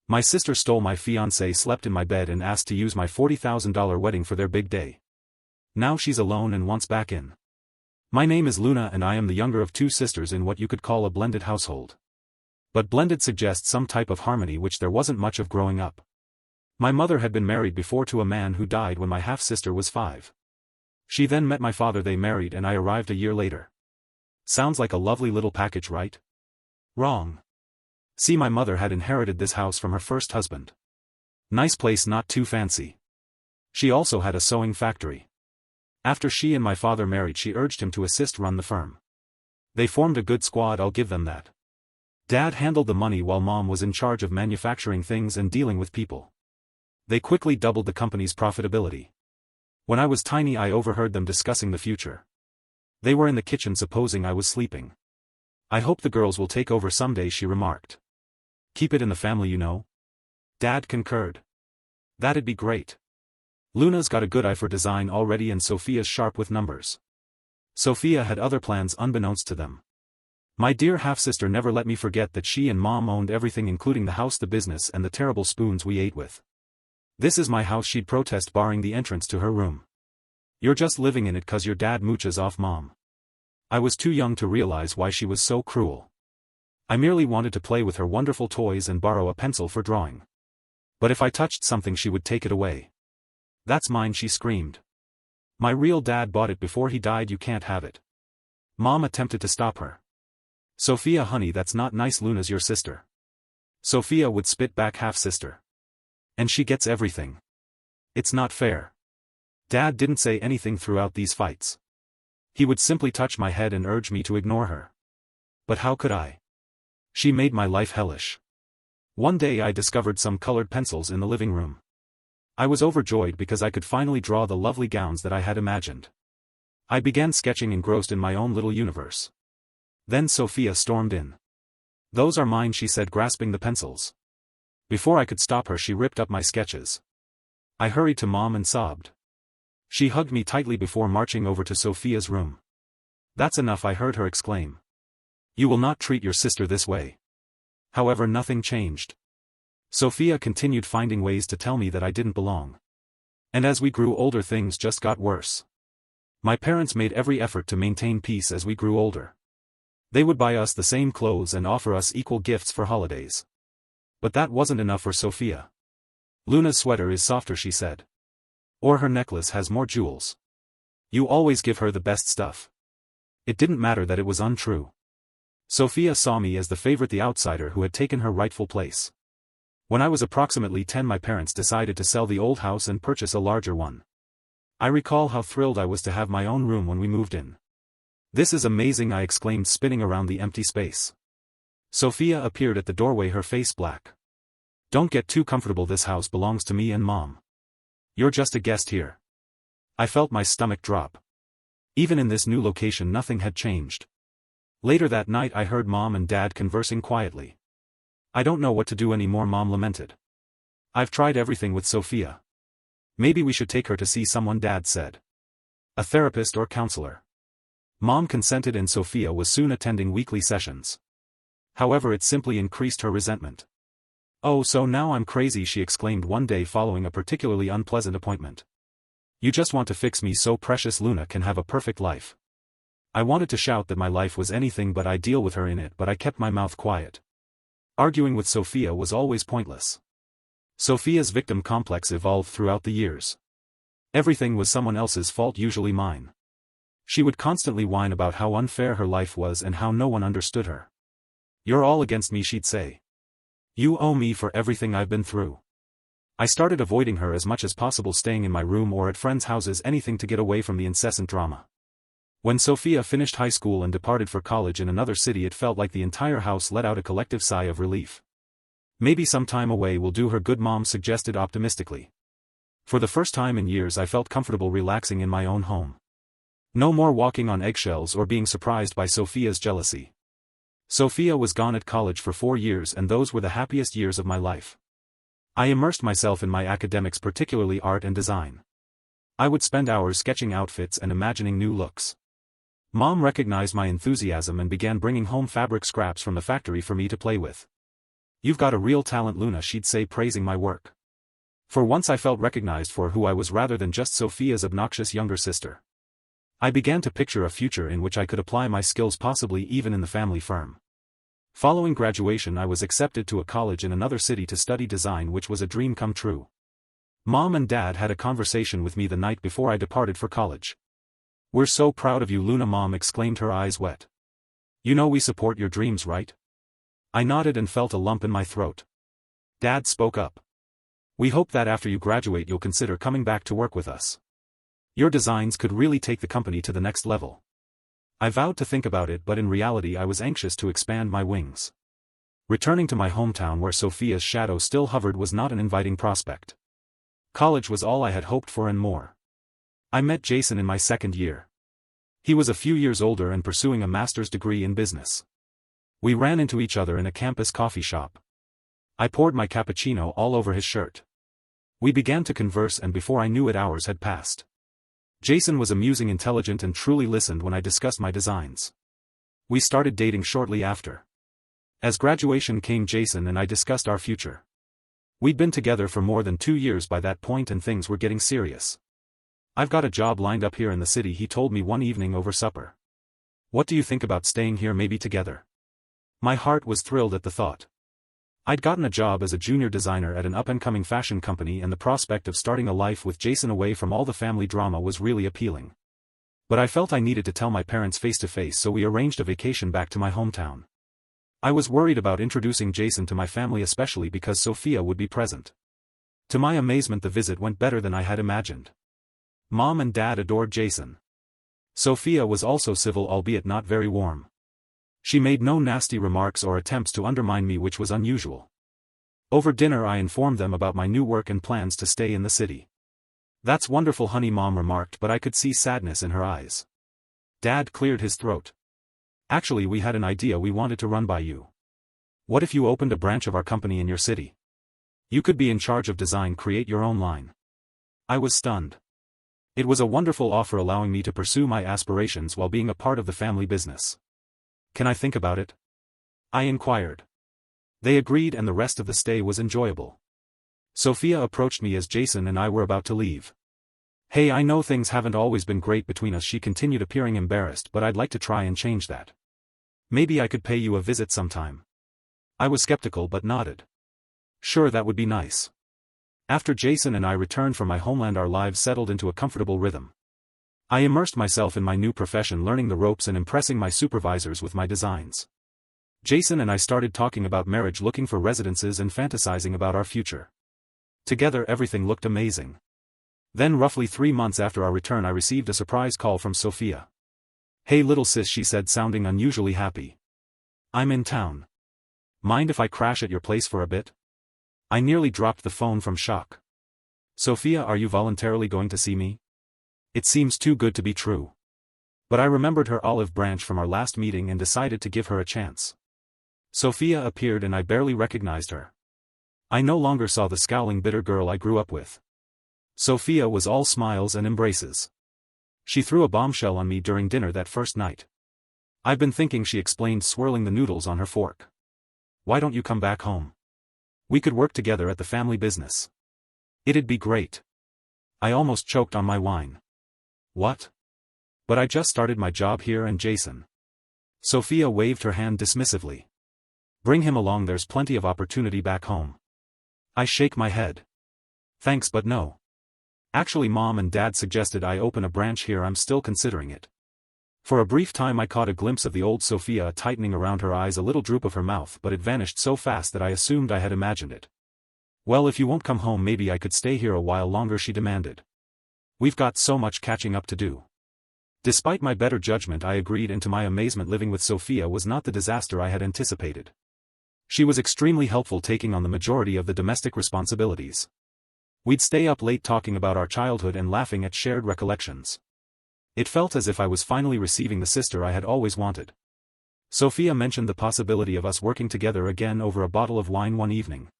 My sister stole my fiancé, slept in my bed and asked to use my $40,000 wedding for their big day. Now she's alone and wants back in. My name is Luna and I am the younger of two sisters in what you could call a blended household. But blended suggests some type of harmony which there wasn't much of growing up. My mother had been married before to a man who died when my half-sister was 5. She then met my father, they married, and I arrived a year later. Sounds like a lovely little package, right? Wrong. See, my mother had inherited this house from her first husband. Nice place, not too fancy. She also had a sewing factory. After she and my father married, she urged him to assist run the firm. They formed a good squad, I'll give them that. Dad handled the money while Mom was in charge of manufacturing things and dealing with people. They quickly doubled the company's profitability. When I was tiny, I overheard them discussing the future. They were in the kitchen supposing I was sleeping. I hope the girls will take over someday, she remarked. Keep it in the family, you know. Dad concurred. That'd be great. Luna's got a good eye for design already and Sophia's sharp with numbers. Sophia had other plans unbeknownst to them. My dear half-sister never let me forget that she and Mom owned everything, including the house, the business, and the terrible spoons we ate with. This is my house, she'd protest, barring the entrance to her room. You're just living in it 'cause your dad mooches off Mom. I was too young to realize why she was so cruel. I merely wanted to play with her wonderful toys and borrow a pencil for drawing. But if I touched something, she would take it away. That's mine, she screamed. My real dad bought it before he died, you can't have it. Mom attempted to stop her. Sophia, honey, that's not nice, Luna's your sister. Sophia would spit back, half-sister. And she gets everything. It's not fair. Dad didn't say anything throughout these fights. He would simply touch my head and urge me to ignore her. But how could I? She made my life hellish. One day I discovered some colored pencils in the living room. I was overjoyed because I could finally draw the lovely gowns that I had imagined. I began sketching, engrossed in my own little universe. Then Sophia stormed in. Those are mine, she said, grasping the pencils. Before I could stop her, she ripped up my sketches. I hurried to Mom and sobbed. She hugged me tightly before marching over to Sophia's room. That's enough, I heard her exclaim. You will not treat your sister this way. However, nothing changed. Sophia continued finding ways to tell me that I didn't belong. And as we grew older, things just got worse. My parents made every effort to maintain peace as we grew older. They would buy us the same clothes and offer us equal gifts for holidays. But that wasn't enough for Sophia. Luna's sweater is softer, she said. Or her necklace has more jewels. You always give her the best stuff. It didn't matter that it was untrue. Sophia saw me as the favorite, the outsider who had taken her rightful place. When I was approximately 10, my parents decided to sell the old house and purchase a larger one. I recall how thrilled I was to have my own room when we moved in. This is amazing, I exclaimed, spinning around the empty space. Sophia appeared at the doorway, her face black. Don't get too comfortable, this house belongs to me and Mom. You're just a guest here. I felt my stomach drop. Even in this new location, nothing had changed. Later that night, I heard Mom and Dad conversing quietly. I don't know what to do anymore, Mom lamented. I've tried everything with Sophia. Maybe we should take her to see someone, Dad said. A therapist or counselor. Mom consented and Sophia was soon attending weekly sessions. However, it simply increased her resentment. Oh, so now I'm crazy, she exclaimed one day following a particularly unpleasant appointment. You just want to fix me so precious Luna can have a perfect life. I wanted to shout that my life was anything but ideal with her in it, but I kept my mouth quiet. Arguing with Sophia was always pointless. Sophia's victim complex evolved throughout the years. Everything was someone else's fault, usually mine. She would constantly whine about how unfair her life was and how no one understood her. You're all against me, she'd say. You owe me for everything I've been through. I started avoiding her as much as possible, staying in my room or at friends' houses, anything to get away from the incessant drama. When Sophia finished high school and departed for college in another city, it felt like the entire house let out a collective sigh of relief. Maybe some time away will do her good, Mom suggested optimistically. For the first time in years, I felt comfortable relaxing in my own home. No more walking on eggshells or being surprised by Sophia's jealousy. Sophia was gone at college for 4 years, and those were the happiest years of my life. I immersed myself in my academics, particularly art and design. I would spend hours sketching outfits and imagining new looks. Mom recognized my enthusiasm and began bringing home fabric scraps from the factory for me to play with. "You've got a real talent, Luna," she'd say, praising my work. For once I felt recognized for who I was rather than just Sophia's obnoxious younger sister. I began to picture a future in which I could apply my skills, possibly even in the family firm. Following graduation, I was accepted to a college in another city to study design, which was a dream come true. Mom and Dad had a conversation with me the night before I departed for college. "We're so proud of you, Luna," Mom exclaimed, her eyes wet. "You know we support your dreams, right?" I nodded and felt a lump in my throat. Dad spoke up. "We hope that after you graduate you'll consider coming back to work with us. Your designs could really take the company to the next level." I vowed to think about it, but in reality I was anxious to expand my wings. Returning to my hometown where Sophia's shadow still hovered was not an inviting prospect. College was all I had hoped for and more. I met Jason in my second year. He was a few years older and pursuing a master's degree in business. We ran into each other in a campus coffee shop. I poured my cappuccino all over his shirt. We began to converse, and before I knew it, hours had passed. Jason was amusing, intelligent, and truly listened when I discussed my designs. We started dating shortly after. As graduation came, Jason and I discussed our future. We'd been together for more than 2 years by that point, and things were getting serious. "I've got a job lined up here in the city," he told me one evening over supper. "What do you think about staying here, maybe together?" My heart was thrilled at the thought. I'd gotten a job as a junior designer at an up-and-coming fashion company, and the prospect of starting a life with Jason away from all the family drama was really appealing. But I felt I needed to tell my parents face-to-face, so we arranged a vacation back to my hometown. I was worried about introducing Jason to my family, especially because Sophia would be present. To my amazement, the visit went better than I had imagined. Mom and Dad adored Jason. Sophia was also civil, albeit not very warm. She made no nasty remarks or attempts to undermine me, which was unusual. Over dinner I informed them about my new work and plans to stay in the city. "That's wonderful, honey," Mom remarked, but I could see sadness in her eyes. Dad cleared his throat. "Actually, we had an idea we wanted to run by you. What if you opened a branch of our company in your city? You could be in charge of design, create your own line." I was stunned. It was a wonderful offer, allowing me to pursue my aspirations while being a part of the family business. "Can I think about it?" I inquired. They agreed, and the rest of the stay was enjoyable. Sophia approached me as Jason and I were about to leave. "Hey, I know things haven't always been great between us," she continued, appearing embarrassed, "but I'd like to try and change that. Maybe I could pay you a visit sometime." I was skeptical but nodded. "Sure, that would be nice." After Jason and I returned from my homeland, our lives settled into a comfortable rhythm. I immersed myself in my new profession, learning the ropes and impressing my supervisors with my designs. Jason and I started talking about marriage, looking for residences, and fantasizing about our future. Together everything looked amazing. Then, roughly 3 months after our return, I received a surprise call from Sophia. "Hey little sis," she said, sounding unusually happy. "I'm in town. Mind if I crash at your place for a bit?" I nearly dropped the phone from shock. "Sophia, are you voluntarily going to see me? It seems too good to be true." But I remembered her olive branch from our last meeting and decided to give her a chance. Sophia appeared and I barely recognized her. I no longer saw the scowling, bitter girl I grew up with. Sophia was all smiles and embraces. She threw a bombshell on me during dinner that first night. "I've been thinking," she explained, swirling the noodles on her fork. "Why don't you come back home? We could work together at the family business. It'd be great." I almost choked on my wine. "What? But I just started my job here, and Jason." Sophia waved her hand dismissively. "Bring him along, there's plenty of opportunity back home." I shake my head. "Thanks, but no. Actually, Mom and Dad suggested I open a branch here. I'm still considering it." For a brief time I caught a glimpse of the old Sophia, a tightening around her eyes, a little droop of her mouth, but it vanished so fast that I assumed I had imagined it. "Well, if you won't come home, maybe I could stay here a while longer," she demanded. "We've got so much catching up to do." Despite my better judgment, I agreed, and to my amazement, living with Sophia was not the disaster I had anticipated. She was extremely helpful, taking on the majority of the domestic responsibilities. We'd stay up late talking about our childhood and laughing at shared recollections. It felt as if I was finally receiving the sister I had always wanted. Sophia mentioned the possibility of us working together again over a bottle of wine one evening.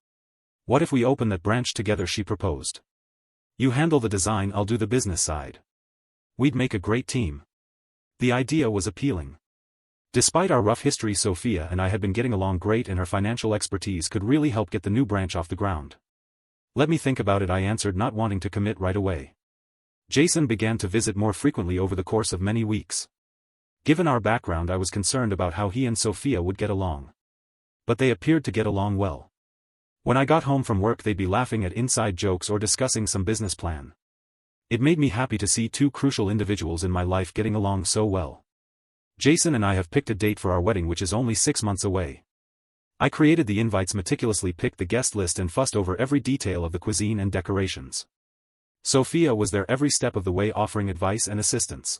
"What if we open that branch together?" she proposed. "You handle the design, I'll do the business side. We'd make a great team." The idea was appealing. Despite our rough history, Sophia and I had been getting along great, and her financial expertise could really help get the new branch off the ground. Let me think about it, I answered, not wanting to commit right away. Jason began to visit more frequently over the course of many weeks. Given our background, I was concerned about how he and Sophia would get along. But they appeared to get along well. When I got home from work, they'd be laughing at inside jokes or discussing some business plan. It made me happy to see two crucial individuals in my life getting along so well. Jason and I have picked a date for our wedding, which is only 6 months away. I created the invites, meticulously picked the guest list, and fussed over every detail of the cuisine and decorations. Sophia was there every step of the way, offering advice and assistance.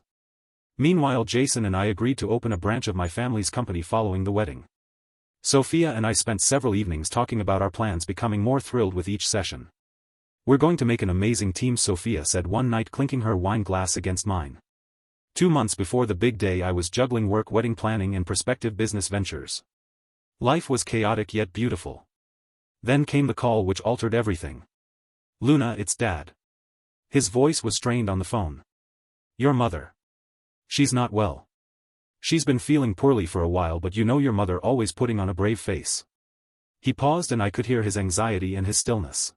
Meanwhile, Jason and I agreed to open a branch of my family's company following the wedding. Sophia and I spent several evenings talking about our plans, becoming more thrilled with each session. "We're going to make an amazing team," Sophia said one night, clinking her wine glass against mine. 2 months before the big day, I was juggling work, wedding planning, and prospective business ventures. Life was chaotic yet beautiful. Then came the call which altered everything. "Luna, it's Dad." His voice was strained on the phone. "Your mother. She's not well. She's been feeling poorly for a while, but you know your mother, always putting on a brave face." He paused, and I could hear his anxiety and his stillness.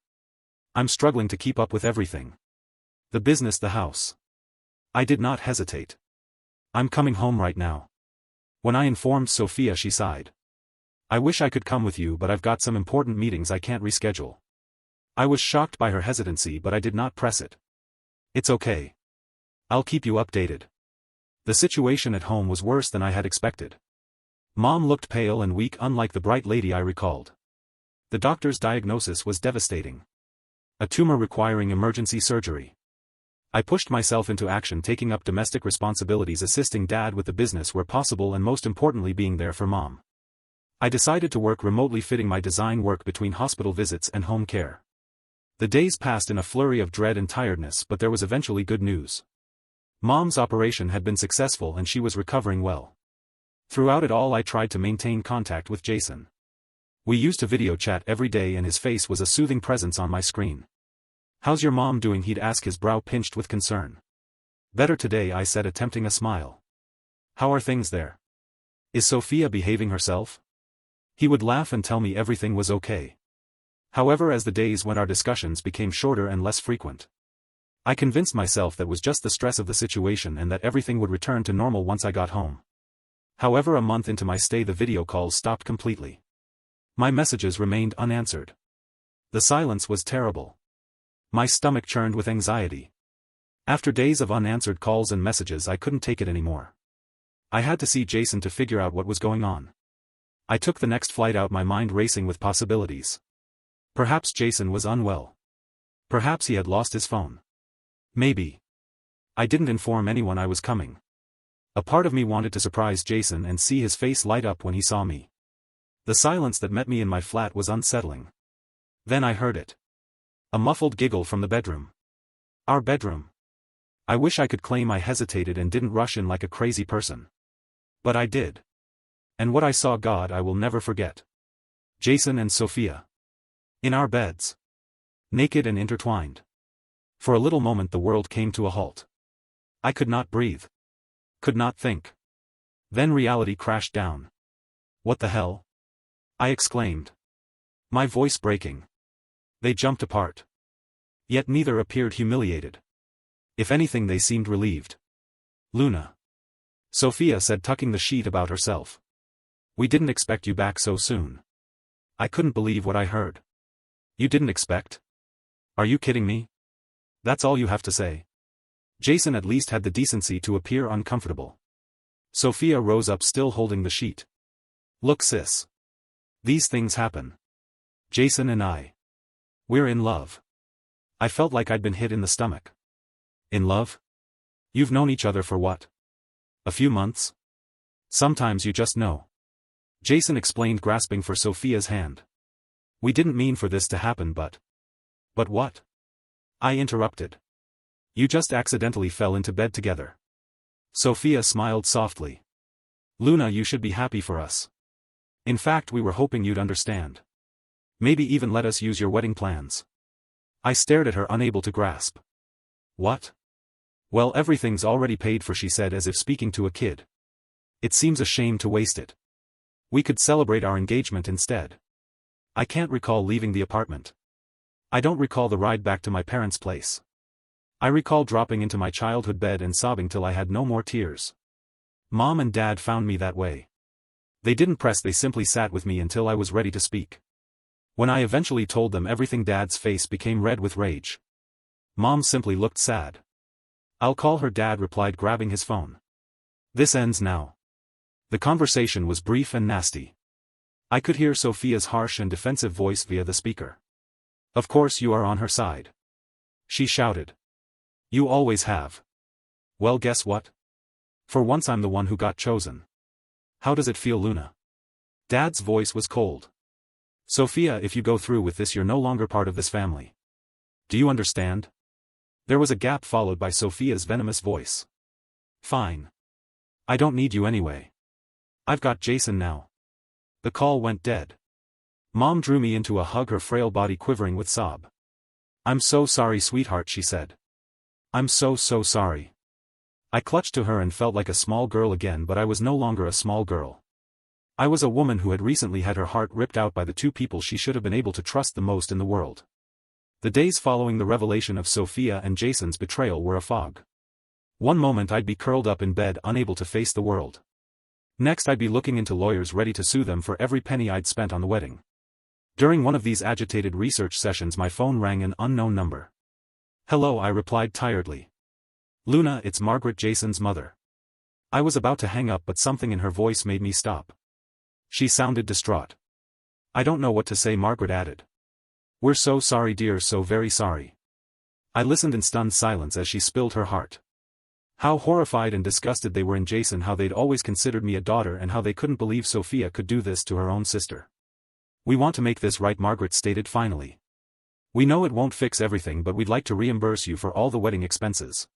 "I'm struggling to keep up with everything. The business, the house." I did not hesitate. "I'm coming home right now." When I informed Sophia, she sighed. "I wish I could come with you, but I've got some important meetings I can't reschedule." I was shocked by her hesitancy, but I did not press it. "It's okay. I'll keep you updated." The situation at home was worse than I had expected. Mom looked pale and weak, unlike the bright lady I recalled. The doctor's diagnosis was devastating. A tumor requiring emergency surgery. I pushed myself into action, taking up domestic responsibilities, assisting Dad with the business where possible, and most importantly being there for Mom. I decided to work remotely, fitting my design work between hospital visits and home care. The days passed in a flurry of dread and tiredness, but there was eventually good news. Mom's operation had been successful and she was recovering well. Throughout it all, I tried to maintain contact with Jason. We used to video chat every day, and his face was a soothing presence on my screen. "How's your mom doing?" he'd ask, his brow pinched with concern. "Better today," I said, attempting a smile. "How are things there? Is Sophia behaving herself?" He would laugh and tell me everything was okay. However, as the days went, our discussions became shorter and less frequent. I convinced myself that was just the stress of the situation, and that everything would return to normal once I got home. However, a month into my stay, the video calls stopped completely. My messages remained unanswered. The silence was terrible. My stomach churned with anxiety. After days of unanswered calls and messages, I couldn't take it anymore. I had to see Jason to figure out what was going on. I took the next flight out, my mind racing with possibilities. Perhaps Jason was unwell. Perhaps he had lost his phone. Maybe. I didn't inform anyone I was coming. A part of me wanted to surprise Jason and see his face light up when he saw me. The silence that met me in my flat was unsettling. Then I heard it. A muffled giggle from the bedroom. Our bedroom. I wish I could claim I hesitated and didn't rush in like a crazy person. But I did. And what I saw, God, I will never forget. Jason and Sophia. In our beds. Naked and intertwined. For a little moment the world came to a halt. I could not breathe. Could not think. Then reality crashed down. "What the hell?" I exclaimed. My voice breaking. They jumped apart. Yet neither appeared humiliated. If anything, they seemed relieved. "Luna," Sophia said, tucking the sheet about herself. "We didn't expect you back so soon." I couldn't believe what I heard. "You didn't expect? Are you kidding me? That's all you have to say?" Jason at least had the decency to appear uncomfortable. Sophia rose up, still holding the sheet. "Look, sis. These things happen. Jason and I. We're in love." I felt like I'd been hit in the stomach. "In love? You've known each other for what? A few months? Sometimes you just know." Jason explained, grasping for Sophia's hand. "We didn't mean for this to happen, but..." "But what?" I interrupted. "You just accidentally fell into bed together." Sophia smiled softly. "Luna, you should be happy for us. In fact, we were hoping you'd understand. Maybe even let us use your wedding plans." I stared at her, unable to grasp. "What?" "Well, everything's already paid for," she said, as if speaking to a kid. It seems a shame to waste it. We could celebrate our engagement instead. I can't recall leaving the apartment. I don't recall the ride back to my parents' place. I recall dropping into my childhood bed and sobbing till I had no more tears. Mom and Dad found me that way. They didn't press, they simply sat with me until I was ready to speak. When I eventually told them everything, Dad's face became red with rage. Mom simply looked sad. "I'll call her," Dad replied, grabbing his phone. "This ends now." The conversation was brief and nasty. I could hear Sophia's harsh and defensive voice via the speaker. "Of course you are on her side," she shouted. "You always have. Well, guess what? For once I'm the one who got chosen. How does it feel, Luna?" Dad's voice was cold. "Sophia, if you go through with this, you're no longer part of this family. Do you understand?" There was a gap followed by Sophia's venomous voice. "Fine. I don't need you anyway. I've got Jason now." The call went dead. Mom drew me into a hug, her frail body quivering with sob. "I'm so sorry, sweetheart," she said. "I'm so sorry." I clutched to her and felt like a small girl again, but I was no longer a small girl. I was a woman who had recently had her heart ripped out by the two people she should have been able to trust the most in the world. The days following the revelation of Sophia and Jason's betrayal were a fog. One moment I'd be curled up in bed unable to face the world. Next I'd be looking into lawyers ready to sue them for every penny I'd spent on the wedding. During one of these agitated research sessions my phone rang an unknown number. "Hello," I replied tiredly. "Luna, it's Margaret, Jason's mother." I was about to hang up, but something in her voice made me stop. She sounded distraught. "I don't know what to say," Margaret added. "We're so sorry, dear, so very sorry." I listened in stunned silence as she spilled her heart. How horrified and disgusted they were in Jason, how they'd always considered me a daughter, and how they couldn't believe Sophia could do this to her own sister. "We want to make this right," Margaret stated finally. "We know it won't fix everything, but we'd like to reimburse you for all the wedding expenses."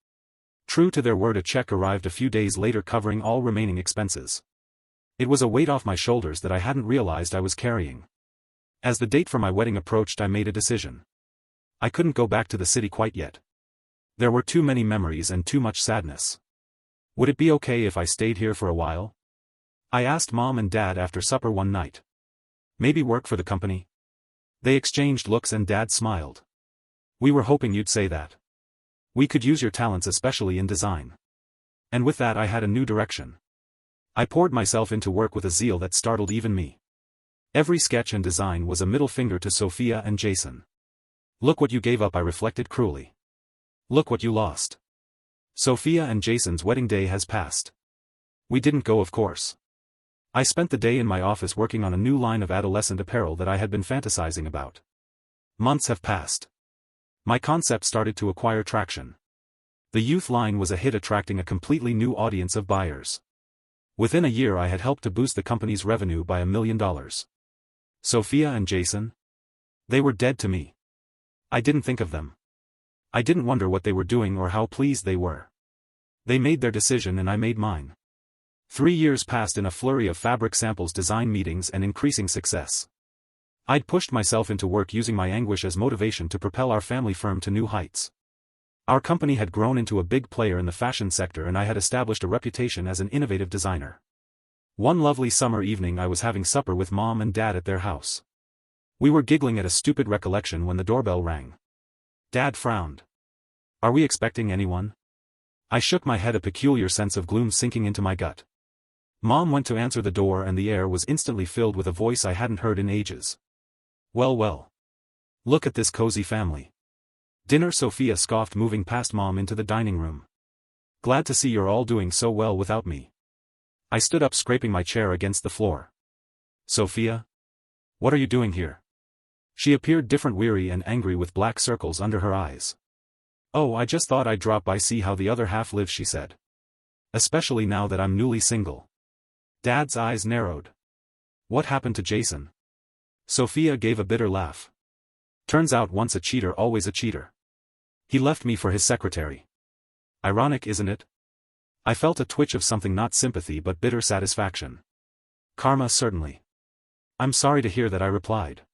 True to their word, a check arrived a few days later covering all remaining expenses. It was a weight off my shoulders that I hadn't realized I was carrying. As the date for my wedding approached, I made a decision. I couldn't go back to the city quite yet. There were too many memories and too much sadness. Would it be okay if I stayed here for a while? I asked Mom and Dad after supper one night. Maybe work for the company? They exchanged looks and Dad smiled. "We were hoping you'd say that. We could use your talents, especially in design." And with that I had a new direction. I poured myself into work with a zeal that startled even me. Every sketch and design was a middle finger to Sophia and Jason. "Look what you gave up," I reflected cruelly. "Look what you lost." Sophia and Jason's wedding day has passed. We didn't go, of course. I spent the day in my office working on a new line of adolescent apparel that I had been fantasizing about. Months have passed. My concept started to acquire traction. The youth line was a hit, attracting a completely new audience of buyers. Within a year I had helped to boost the company's revenue by $1 million. Sophia and Jason? They were dead to me. I didn't think of them. I didn't wonder what they were doing or how pleased they were. They made their decision and I made mine. 3 years passed in a flurry of fabric samples, design meetings, and increasing success. I'd pushed myself into work, using my anguish as motivation to propel our family firm to new heights. Our company had grown into a big player in the fashion sector, and I had established a reputation as an innovative designer. One lovely summer evening I was having supper with Mom and Dad at their house. We were giggling at a stupid recollection when the doorbell rang. Dad frowned. "Are we expecting anyone?" I shook my head, a peculiar sense of gloom sinking into my gut. Mom went to answer the door and the air was instantly filled with a voice I hadn't heard in ages. Well. Look at this cozy family." "Dinner?" Sophia scoffed, moving past Mom into the dining room. "Glad to see you're all doing so well without me." I stood up, scraping my chair against the floor. "Sophia? What are you doing here?" She appeared different, weary and angry, with black circles under her eyes. "Oh, I just thought I'd drop by, see how the other half lives," she said. "Especially now that I'm newly single." Dad's eyes narrowed. "What happened to Jason?" Sophia gave a bitter laugh. "Turns out once a cheater, always a cheater. He left me for his secretary. Ironic, isn't it?" I felt a twitch of something, not sympathy but bitter satisfaction. "Karma, certainly." "I'm sorry to hear that," I replied.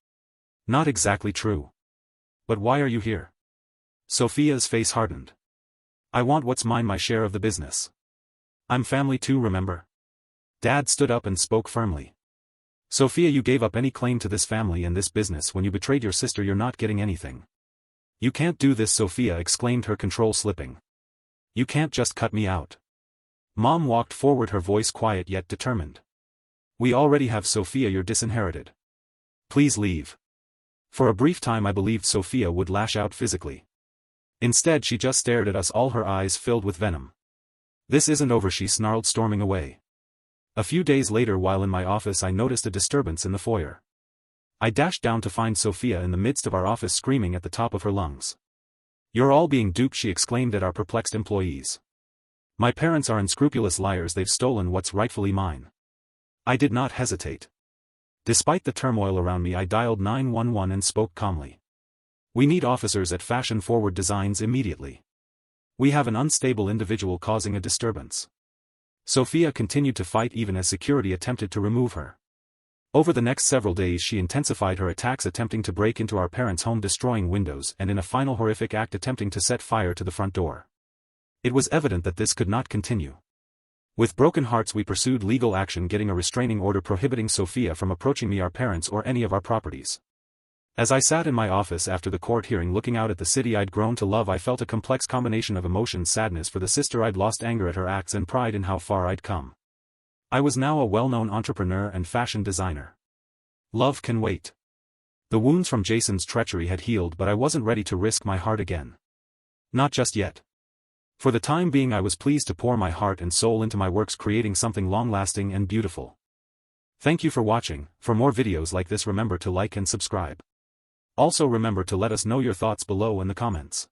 "Not exactly true. But why are you here?" Sophia's face hardened. "I want what's mine, my share of the business. I'm family too, remember? Dad stood up and spoke firmly. Sophia, you gave up any claim to this family and this business when you betrayed your sister. You're not getting anything. You can't do this, Sophia exclaimed, her control slipping. You can't just cut me out. Mom walked forward, her voice quiet yet determined. We already have Sophia, you're disinherited. Please leave. For a brief time I believed Sophia would lash out physically. Instead she just stared at us, all her eyes filled with venom. This isn't over, she snarled, storming away. A few days later, while in my office, I noticed a disturbance in the foyer. I dashed down to find Sophia in the midst of our office, screaming at the top of her lungs. You're all being duped, she exclaimed at our perplexed employees. My parents are unscrupulous liars, they've stolen what's rightfully mine. I did not hesitate. Despite the turmoil around me, I dialed 911 and spoke calmly. We need officers at Fashion Forward Designs immediately. We have an unstable individual causing a disturbance. Sophia continued to fight even as security attempted to remove her. Over the next several days she intensified her attacks, attempting to break into our parents' home, destroying windows, and in a final horrific act attempting to set fire to the front door. It was evident that this could not continue. With broken hearts we pursued legal action, getting a restraining order prohibiting Sophia from approaching me, our parents, or any of our properties. As I sat in my office after the court hearing, looking out at the city I'd grown to love, I felt a complex combination of emotions: sadness for the sister I'd lost, anger at her acts, and pride in how far I'd come. I was now a well-known entrepreneur and fashion designer. Love can wait. The wounds from Jason's treachery had healed, but I wasn't ready to risk my heart again. Not just yet. For the time being I was pleased to pour my heart and soul into my works, creating something long-lasting and beautiful. Thank you for watching. For more videos like this, remember to like and subscribe. Also remember to let us know your thoughts below in the comments.